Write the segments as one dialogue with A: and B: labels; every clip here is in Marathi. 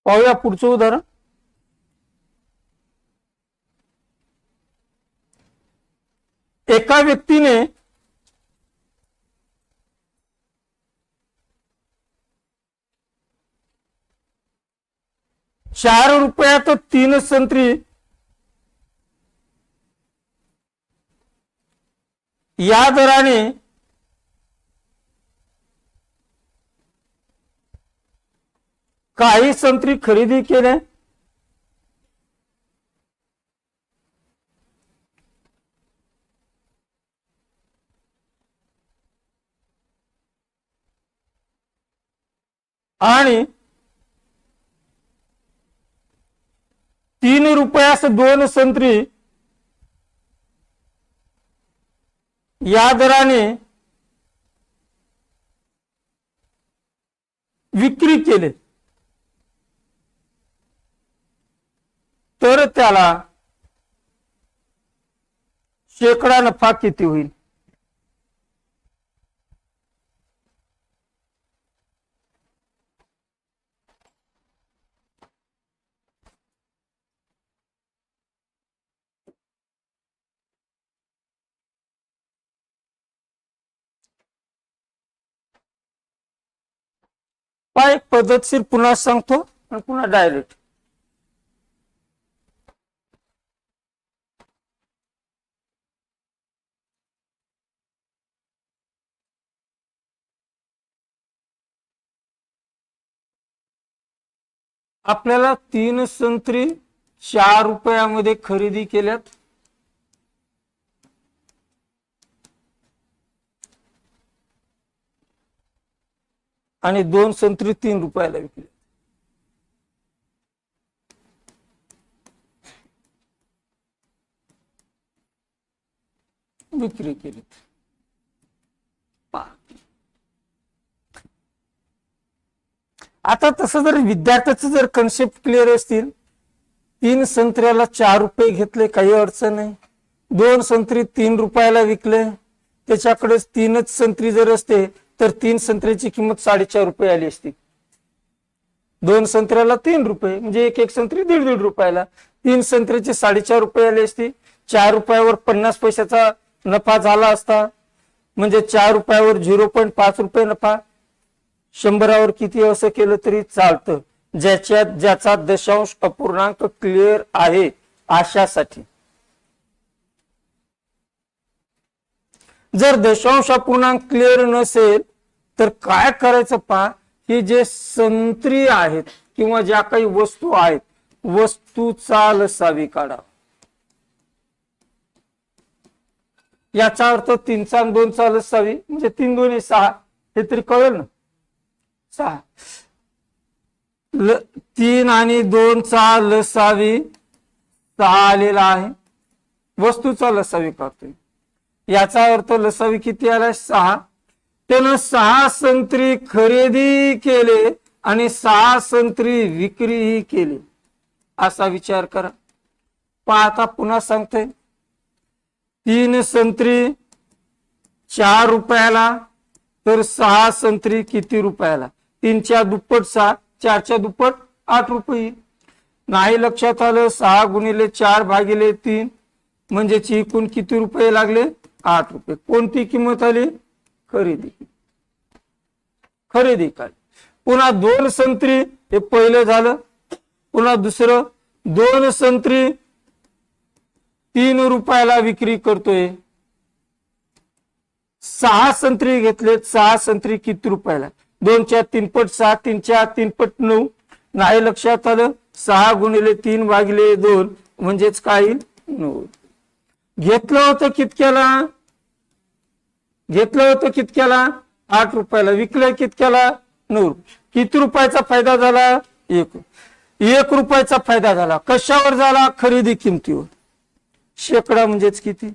A: पाहूया पुढचं उदाहरण. एका व्यक्तीने ₹4 3 संत्री या दराने काही संत्री खरेदी केले आणि ₹3 2 संत्री या दराने विक्री केले तर त्याला शेकडा नफा किती होईल? एक पद्धतशीर पुन्हा सांगतो आणि पुन्हा डायरेक्ट. आपल्याला 3 संत्री ₹4 खरेदी केल्यात आणि 2 संत्री ₹3 विकले. विक्री केली. आता तसं जर विद्यार्थ्याचं जर कन्सेप्ट क्लिअर असतील, 3 संत्र्याला ₹4 घेतले काही अडचण नाही, 2 संत्री ₹3 विकले, त्याच्याकडे 3च संत्री जर असते तर 3 संत्र्याची किंमत ₹4.5 आली असती. 2 संत्र्याला ₹3 म्हणजे एक संत्री ₹1.5, 3 संत्र्याचे ₹4.5 आले असते. ₹4 50 पैशाचा नफा झाला असता, म्हणजे ₹4 0.5 नफा. 100 किती असं केलं तरी चालतं, ज्याचा दशांश अपूर्णांक क्लिअर आहे अशासाठी. जर दशांश अपूर्णांक क्लिअर नसेल तर काय करायचं पहा, हे जे संत्री आहेत किंवा ज्या काही वस्तू आहेत, वस्तूचा लसावी काढा. याचा अर्थ 3 चा 2 चा लसावी म्हणजे 3 2 6, हे तरी कळेल ना. 6 3 आणि 2 चा लसावी 6 आलेला आहे, वस्तूचा लसावी काढतोय. याचा अर्थ लसावी किती आला? 6. त्यानं 6 संत्री खरेदी केले आणि 6 संत्री विक्रीही केली असा विचार करा. पाहता पुन्हा सांगतोय, 3 संत्री ₹4 तर 6 संत्री किती रुपयाला? 3 च्या दुप्पट 6, 4 च्या दुप्पट ₹8. नाही लक्षात आलं, 6 गुणिले 4 भागिले 3 म्हणजे एकूण किती रुपये लागले? ₹8. कोणती किंमत आली? खरेदी काढली. पुन्हा 2 संत्री, हे पहिलं झालं. पुन्हा दुसरं, 2 संत्री ₹3 विक्री करतोय. 6 संत्री घेतलेत, 6 संत्री किती रुपयाला? 2 च्या 3 पट 6, 3 च्या 3 पट 9. नाही लक्षात आलं, 6 गुणिले 3 भागिले 2 म्हणजेच काय? 9. घेतलं होतं कितक्याला? ₹8. विकलं कितक्याला? 9. किती रुपयाचा फायदा झाला? ₹1 फायदा झाला. कशावर झाला? खरेदी किमतीवर. शेकडा म्हणजेच किती?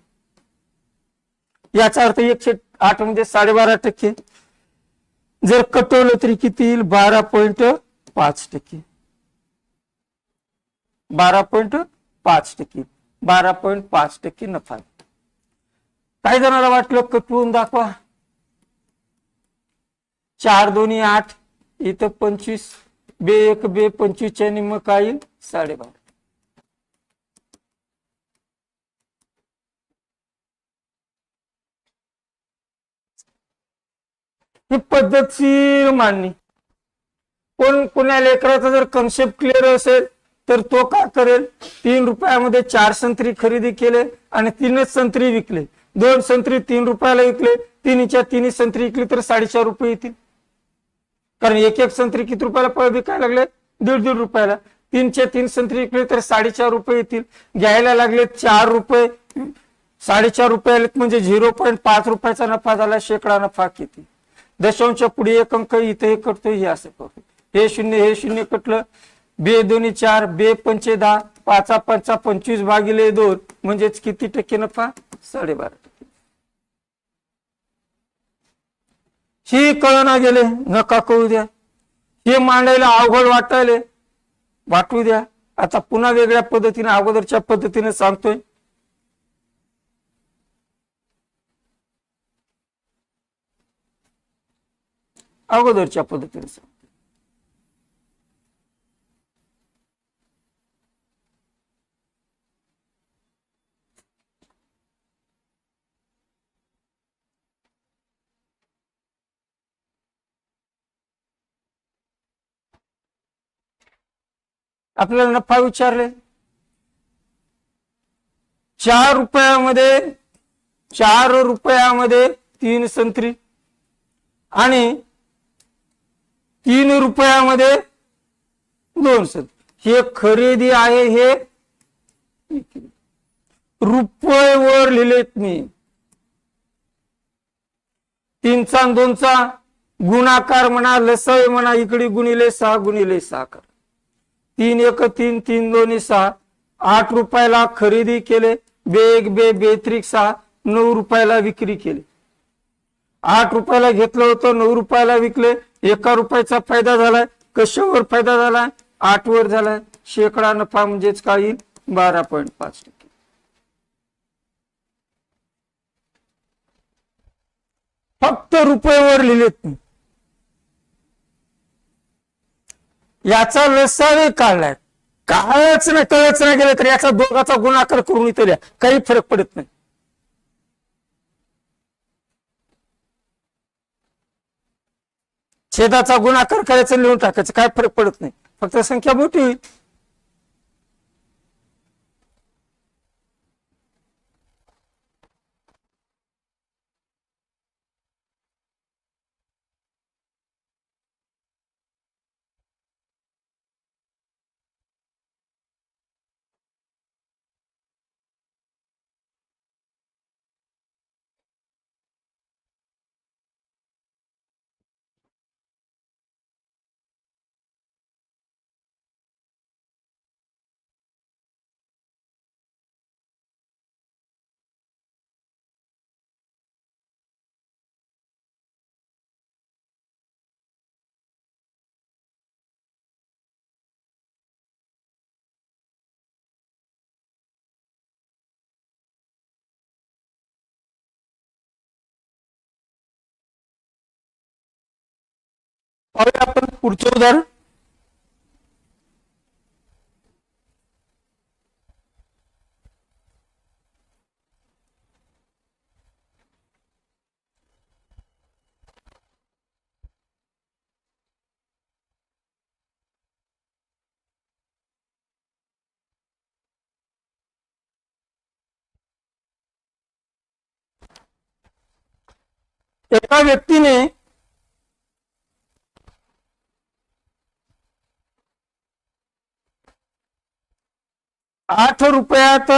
A: याचा अर्थ 108 म्हणजे 12.5%. जर कटवलं तरी किती येईल? 12.5%. 12.5%. 12.5% नफा. काही जणांना वाटलं कटवून दाखवा. 4 2 8, इथं 25, बे 1 बे 25 च्या निम्म काय येईल 12.5. ही पद्धतशीर मांडणी. कोण्या लेकराचा जर कन्सेप्ट क्लिअर असेल तर तो काय करेल, 3 रुपयामध्ये 4 संत्री खरेदी केले आणि 3च संत्री विकले. 2 संत्री 3 रुपयाला विकले, 3च्या 3 संत्री विकली तर 4.5 रुपये येतील. कारण एक संत्री किती रुपयाला विकायला लागले, 1.5 रुपयाला. 3च्या 3 संत्री विकले तर 4.5 रुपये येतील. घ्यायला लागले 4 रुपये, 4.5 रुपये म्हणजे 0.5 रुपयाचा नफा झाला, शेकडा नफा किती. दशांशच्या पुढे एक अंक इथे कटतो, हे असं करतो. हे शून्य कटलं, बे 2 4 बे 5 10 5 5 25 भागिले 2 म्हणजेच किती टक्के नफा, 12.5%. ही कळना गेले, नका कळू द्या. हे मांडायला अवघड वाटू द्या. आता पुन्हा वेगळ्या पद्धतीने अगोदरच्या पद्धतीने सांगतोय. अगोदरच्या पद्धतीने सांग. आपल्याला नफा विचारले, 4 रुपयामध्ये 3 संत्री आणि 3 रुपयामध्ये 2 संत्री. हे खरेदी आहे, हे रुपयेवर लिहिलेत मी. 3चा आणि 2चा गुणाकार म्हणा, लसावी म्हणा, इकडे गुणिले 6 गुणिले 6 कर. 3 1 3 3 2 6. 8 रुपयाला खरेदी केले, बे 1 बे 6 9 रुपयाला विक्री केली. 8 रुपयाला घेतलं होतं, 9 रुपयाला विकले. 1 रुपयाचा फायदा झालाय. कशावर फायदा झालाय, 8 वर झालाय. शेकडा नफा म्हणजेच काय येईल, 12.5%. फक्त रुपयेवर लिहिलेत मी. याचा लसावे काढलाय, कळच नाही गेलं तर याचा दोघाचा गुणाकार करून इथे लिहा, काही फरक पडत नाही. छेदाचा गुणाकार करायचं, लिहून टाकायचं, काय फरक पडत नाही, फक्त संख्या मोठी होईल. पाहूया आपण पुढचे उदाहरण. एका व्यक्तीने 8 रुपयात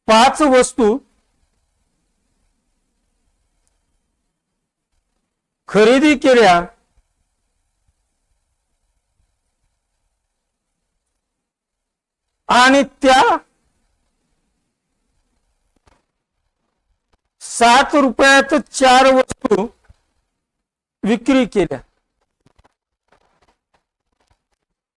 A: 5 वस्तू खरेदी केल्या आणि त्या 7 रुपयात 4 वस्तू विक्री केल्या.